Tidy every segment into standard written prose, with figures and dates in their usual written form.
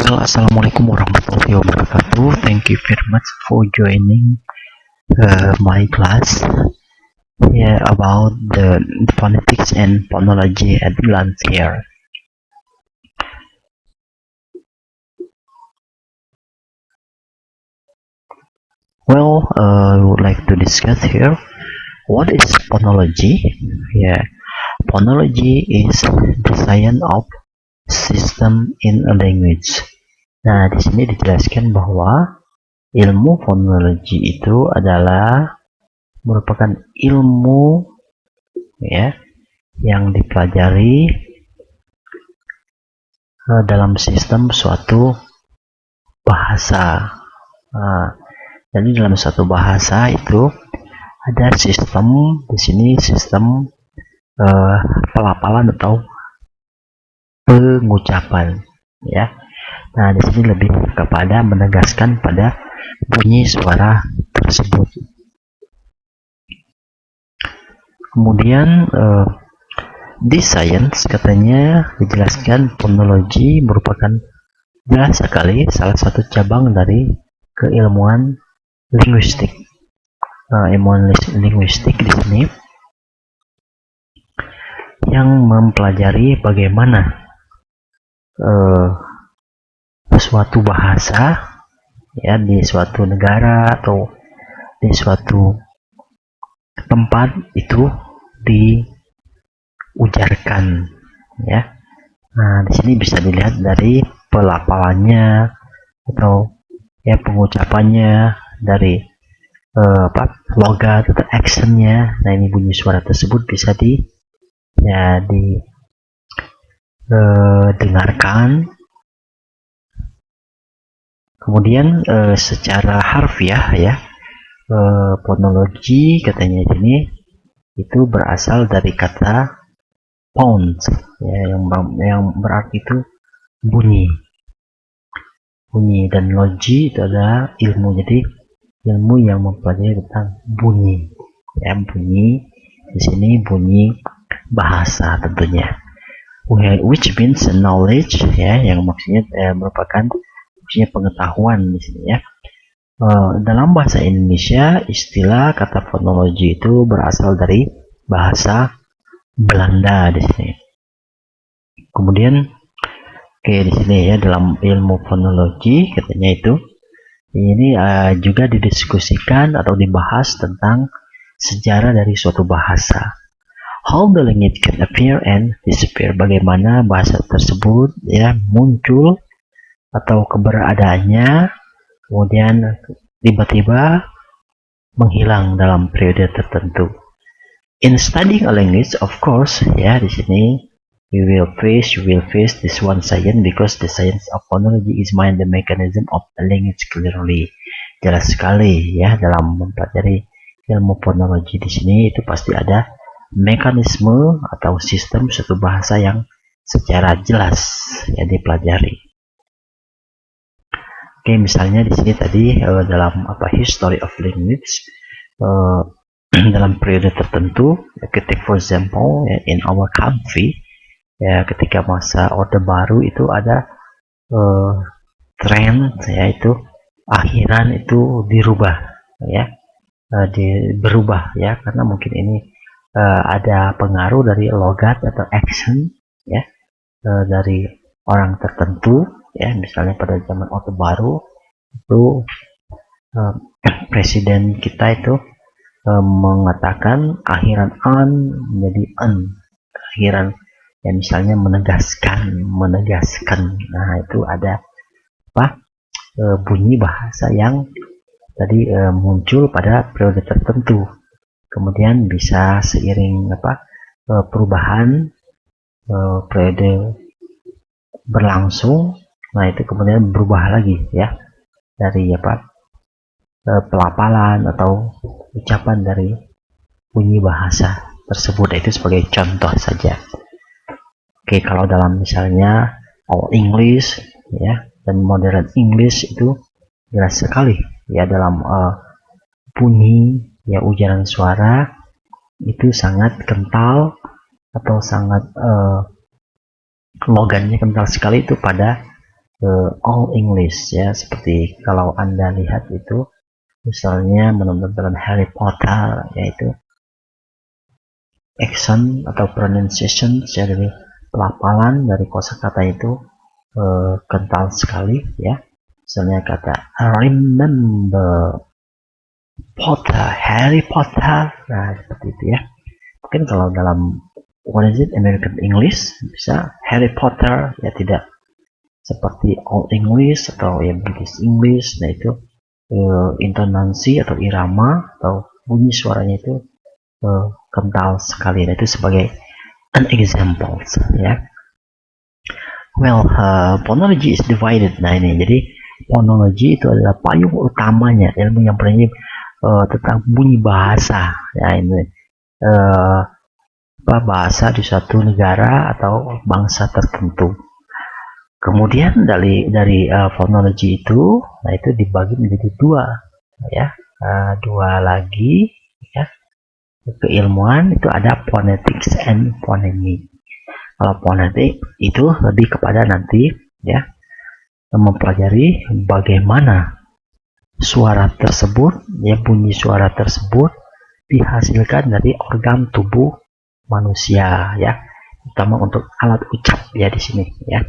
Well, Assalamualaikum warahmatullahi wabarakatuh. Thank you very much for joining my class about the phonetics and phonology at glance here. Well, I would like to discuss here what is phonology. Phonology is the science of system in a language. Nah, di sini dijelaskan bahwa ilmu fonologi itu adalah merupakan ilmu yang dipelajari dalam sistem suatu bahasa. Jadi dalam suatu bahasa itu ada sistem, di sini sistem pelafalan atau pengucapan, ya. Nah, di sini lebih kepada menegaskan pada bunyi suara tersebut. Kemudian di science katanya dijelaskan fonologi merupakan jelas sekali salah satu cabang dari keilmuan linguistik. Ilmuwan linguistik di sini yang mempelajari bagaimana suatu bahasa di suatu negara atau di suatu tempat itu diujarkan, ya. Nah, di sini bisa dilihat dari pelafalannya atau pengucapannya, dari logat atau accentnya. Nah, ini bunyi suara tersebut bisa didengarkan. Kemudian secara harfiah fonologi katanya ini itu berasal dari kata phones, yang berarti itu bunyi, dan logi itu adalah ilmu. Jadi ilmu yang mempelajari tentang bunyi, bunyi di sini bunyi bahasa tentunya, which means knowledge, yang maksudnya merupakan pengetahuan di sini, ya. Dalam bahasa Indonesia istilah kata fonologi itu berasal dari bahasa Belanda di sini. Kemudian di sini dalam ilmu fonologi katanya itu ini juga didiskusikan atau dibahas tentang sejarah dari suatu bahasa. How the language can appear and disappear, bagaimana bahasa tersebut muncul atau keberadaannya kemudian tiba-tiba menghilang dalam periode tertentu. In studying a language, of course, di sini you will face this one science, because the science of phonology is mind the mechanism of a language clearly. Jelas sekali dalam mempelajari ilmu fonologi di sini itu pasti ada mekanisme atau sistem suatu bahasa yang secara jelas dipelajari. Misalnya di sini tadi dalam history of language, dalam periode tertentu, ketika for example in our country, ketika masa Orde Baru itu ada tren yaitu akhiran itu dirubah, berubah karena mungkin ini ada pengaruh dari logat atau accent dari orang tertentu, misalnya pada zaman Orde Baru itu presiden kita itu mengatakan akhiran an menjadi an, akhiran misalnya menegaskan. Nah, itu ada bunyi bahasa yang tadi muncul pada periode tertentu, kemudian bisa seiring perubahan periode berlangsung, nah itu kemudian berubah lagi dari pelafalan atau ucapan dari bunyi bahasa tersebut. Itu sebagai contoh saja. Kalau dalam misalnya Old English dan Modern English itu jelas sekali dalam bunyi ujaran suara itu sangat kental atau sangat logannya kental sekali itu pada all English ya, seperti kalau Anda lihat itu misalnya menonton film Harry Potter, yaitu accent atau pronunciation ya, dari pelafalan dari kosakata itu kental sekali ya. Misalnya kata remember Potter, Harry Potter, nah seperti itu ya. Mungkin kalau dalam what is it, American English bisa Harry Potter ya, tidak seperti Old English atau ya British English. Nah itu intonasi atau irama atau bunyi suaranya itu kental sekali. Nah itu sebagai an example ya. Well, phonology is divided. Nah ini jadi phonology itu adalah payung utamanya ilmu yang bernyanyi tentang bunyi bahasa ya. Ini bahasa di suatu negara atau bangsa tertentu. Kemudian dari phonology itu, nah itu dibagi menjadi dua ya, dua lagi ya. Keilmuan itu ada phonetics and phonemic. Kalau phonetic itu lebih kepada nanti ya mempelajari bagaimana suara tersebut ya, bunyi suara tersebut dihasilkan dari organ tubuh manusia ya, terutama untuk alat ucap ya di sini ya.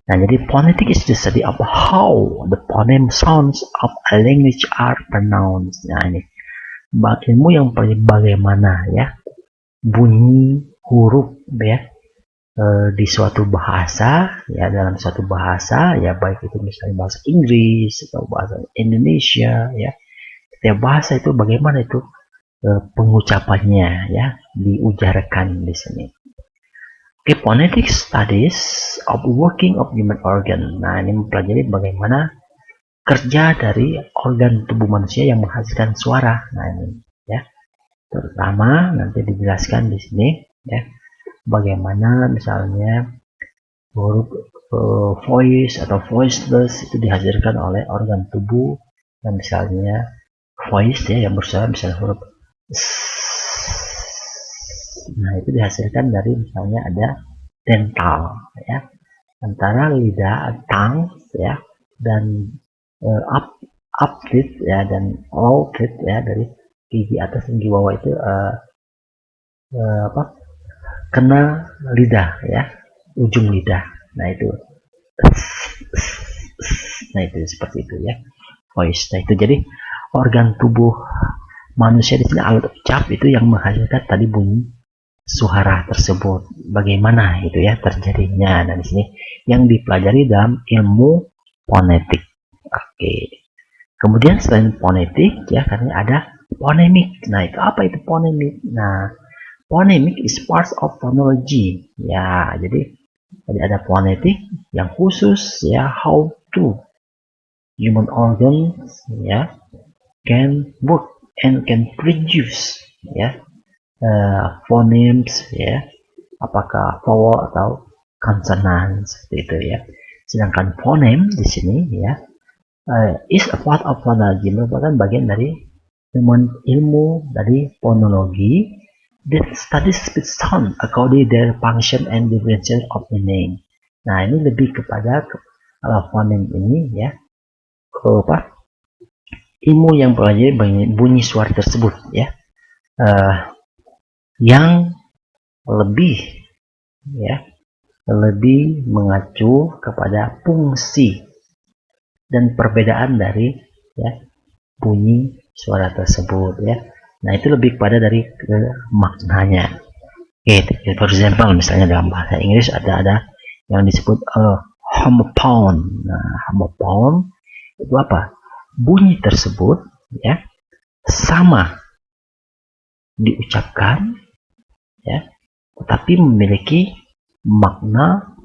Nah, jadi phonetic is the study of how the phoneme sounds of a language are pronounced. Nah, ini ilmu yang bagaimana ya bunyi huruf ya di suatu bahasa ya, dalam suatu bahasa ya, baik itu misalnya bahasa Inggris atau bahasa Indonesia ya. Setiap bahasa itu bagaimana itu pengucapannya ya, diujarkan di sini. Oke, phonetic studies of working of human organ. Nah, ini mempelajari bagaimana kerja dari organ tubuh manusia yang menghasilkan suara. Nah, ini ya. Terutama nanti dijelaskan di sini ya, bagaimana misalnya huruf voice atau voiceless itu dihasilkan oleh organ tubuh, dan misalnya voice ya yang bersuara misalnya huruf S. Nah, itu dihasilkan dari misalnya ada dental ya, antara lidah tongue ya, dan up teeth ya, dan low teeth ya, dari gigi atas dan gigi bawah itu kena lidah ya, ujung lidah. Nah itu seperti itu ya, voice. Nah itu jadi organ tubuh manusia di sini, alat ucap itu yang menghasilkan tadi bunyi suara tersebut. Bagaimana itu ya terjadinya. Nah di sini yang dipelajari dalam ilmu fonetik. Oke. Kemudian selain fonetik ya, karena ada phonemic. Nah itu apa itu phonemic? Nah, phonemic is part of phonology ya. Jadi ada phonetik yang khusus ya, how to human organs ya can work and can produce ya phonemes ya, apakah vowel atau consonant seperti itu ya. Sedangkan phoneme di sini ya is a part of phonology, merupakan bagian dari ilmu dari phonologi that studies speech sound according their function and differentiation of meaning. Nah ini lebih kepada phoneme ini ya, ilmu yang pelajari bunyi suara tersebut ya, yang lebih ya, lebih mengacu kepada fungsi dan perbedaan dari ya bunyi suara tersebut ya. Nah itu lebih pada dari maknanya. Oke, for example misalnya dalam bahasa Inggris ada yang disebut homophone. Nah homophone itu apa? Bunyi tersebut ya sama diucapkan ya, tetapi memiliki makna,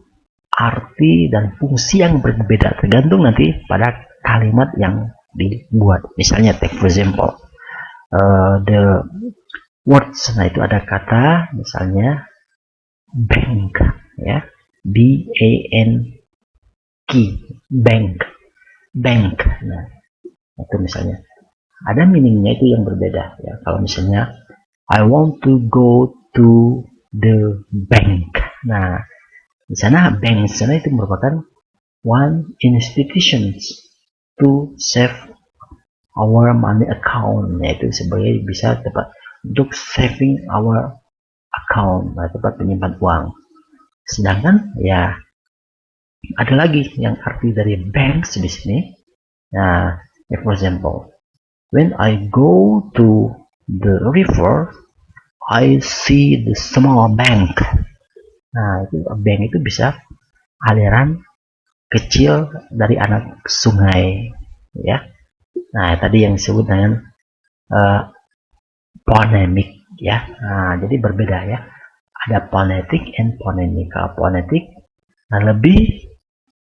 arti, dan fungsi yang berbeda tergantung nanti pada kalimat yang dibuat. Misalnya take for example the words. Nah itu ada kata misalnya bank ya, B-A-N-K, bank. Nah itu misalnya ada meaningnya itu yang berbeda ya. Kalau misalnya I want to go to the bank. Nah di sana bank, di sana itu merupakan one institutions to save our money account, yaitu sebagai bisa tempat untuk saving our account, tempat penyimpan uang. Sedangkan ya ada lagi yang arti dari banks di sini. Nah, for example, when I go to the river, I see the small bank. Nah, itu bank itu bisa aliran kecil dari anak sungai, ya. Nah, tadi yang disebut dengan phonemic, ya. Nah, jadi berbeda ya. Ada phonetic and phonemic. Kalau phonetic lebih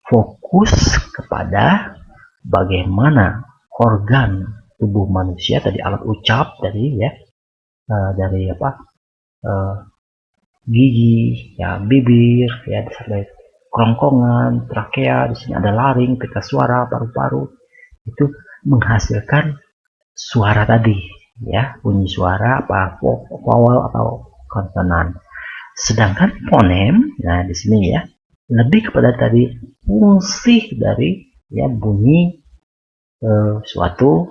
fokus kepada bagaimana organ tubuh manusia tadi, alat ucap tadi ya, dari gigi, ya, bibir, ya, sampai kerongkongan, trakea, di sini ada laring, pita suara, paru-paru, itu menghasilkan suara tadi, ya, bunyi suara apa vowel atau konsonan. Sedangkan fonem, nah di sini ya, lebih kepada tadi fungsi dari ya bunyi suatu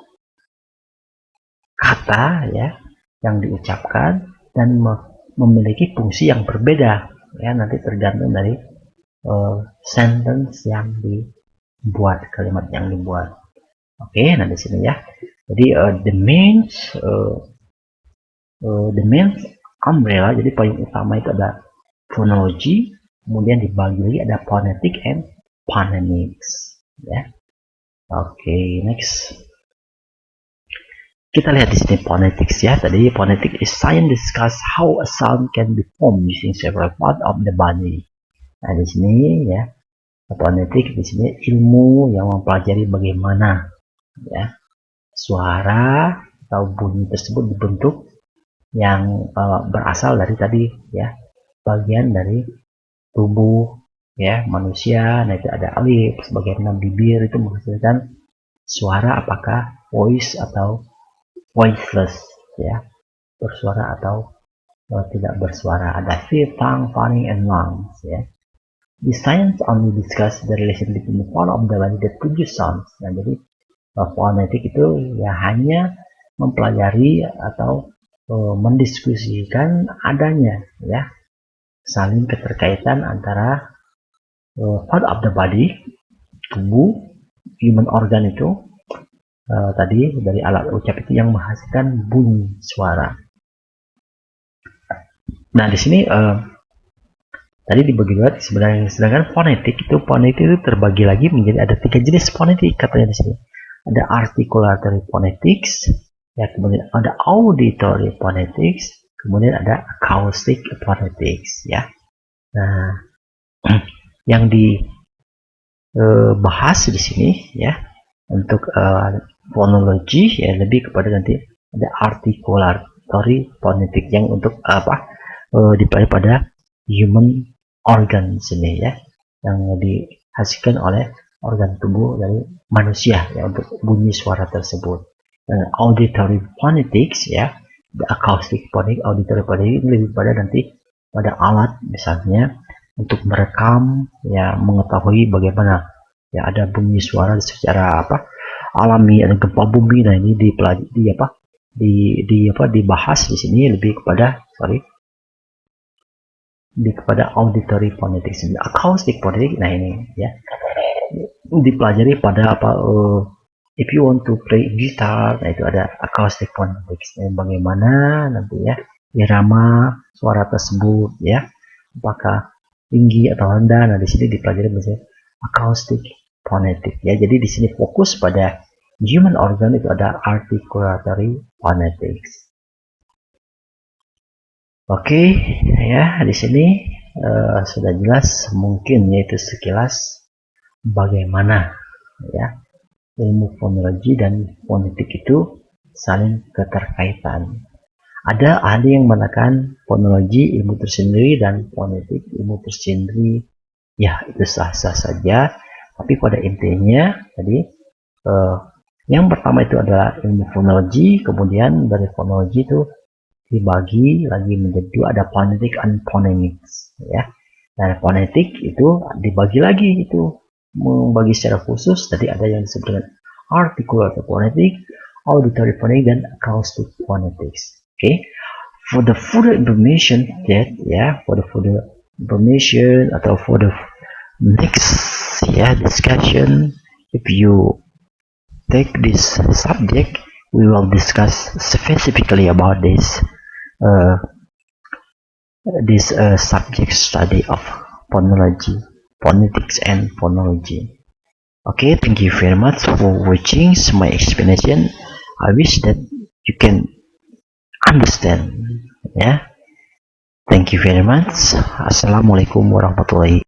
kata ya yang diucapkan dan memiliki fungsi yang berbeda ya, nanti tergantung dari sentence yang dibuat, kalimat yang dibuat. Oke, nah di sini ya. Jadi the main umbrella, jadi poin utama itu ada phonology, kemudian dibagi lagi ada phonetic and phonemics ya. Oke, next. Kita lihat di sini phonetics ya. Tadi phonetic is science discuss how a sound can be formed using several parts of the body. Nah, di sini ya, phonetic di sini ilmu yang mempelajari bagaimana ya suara atau bunyi tersebut dibentuk yang berasal dari tadi ya bagian dari tubuh ya manusia. Nah, itu ada lips, bagian bibir itu menghasilkan suara, apakah voice atau voiceless ya, bersuara atau tidak bersuara. Ada teeth, tongue, pharynx, and lungs ya. The science only discuss the relation between the part of the body that produce sounds. Nah, jadi phonetic itu ya hanya mempelajari atau mendiskusikan adanya ya saling keterkaitan antara part of the body, tubuh, human organ itu tadi dari alat ucap itu yang menghasilkan bunyi suara. Nah, di sini tadi dibagi dua sebenarnya, sedangkan fonetik itu terbagi lagi menjadi ada 3 jenis fonetik katanya di sini. Ada articulatory phonetics, ya, kemudian ada auditory phonetics, kemudian ada acoustic phonetics ya. Nah, yang dibahas di sini ya untuk phonology ya lebih kepada nanti ada articulatory phonetic yang untuk dipelajari pada human organ sini ya, yang dihasilkan oleh organ tubuh dari manusia ya untuk bunyi suara tersebut. Dan auditory phonetics ya, the acoustic phonics, auditory phonics ini lebih pada nanti pada alat misalnya untuk merekam ya, mengetahui bagaimana ya ada bunyi suara secara alami, ada gempa bumi. Nah, ini dibahas di sini lebih kepada kepada auditory phonetics. Acoustic phonetics, nah ini ya dipelajari pada if you want to play guitar, nah itu ada acoustic phonetics. Nah, bagaimana nanti ya irama suara tersebut ya, apakah tinggi atau rendah. Nah, di sini dipelajari misalnya acoustic phonetics ya. Jadi di sini fokus pada human organ itu ada articulatory phonetics. Oke, ya di sini sudah jelas mungkin yaitu sekilas bagaimana ya ilmu fonologi dan fonetik itu saling keterkaitan. Ada ahli yang mengatakan fonologi ilmu tersendiri dan fonetik ilmu tersendiri. Ya, itu sah-sah saja. Tapi pada intinya tadi yang pertama itu adalah ilmu fonologi, kemudian dari fonologi itu dibagi lagi menjadi dua, ada phonetic and phonemics ya. Nah, phonetic itu dibagi lagi itu membagi secara khusus, tadi ada yang disebut dengan articulate phonetic, auditory phonetic, dan acoustic phonetics. Okay, for the further information atau for the next discussion, if you take this subject, we will discuss specifically about this subject study of phonology, phonetics and phonology. Okay, thank you very much for watching my explanation. I wish that you can understand. Thank you very much. Assalamualaikum warahmatullahi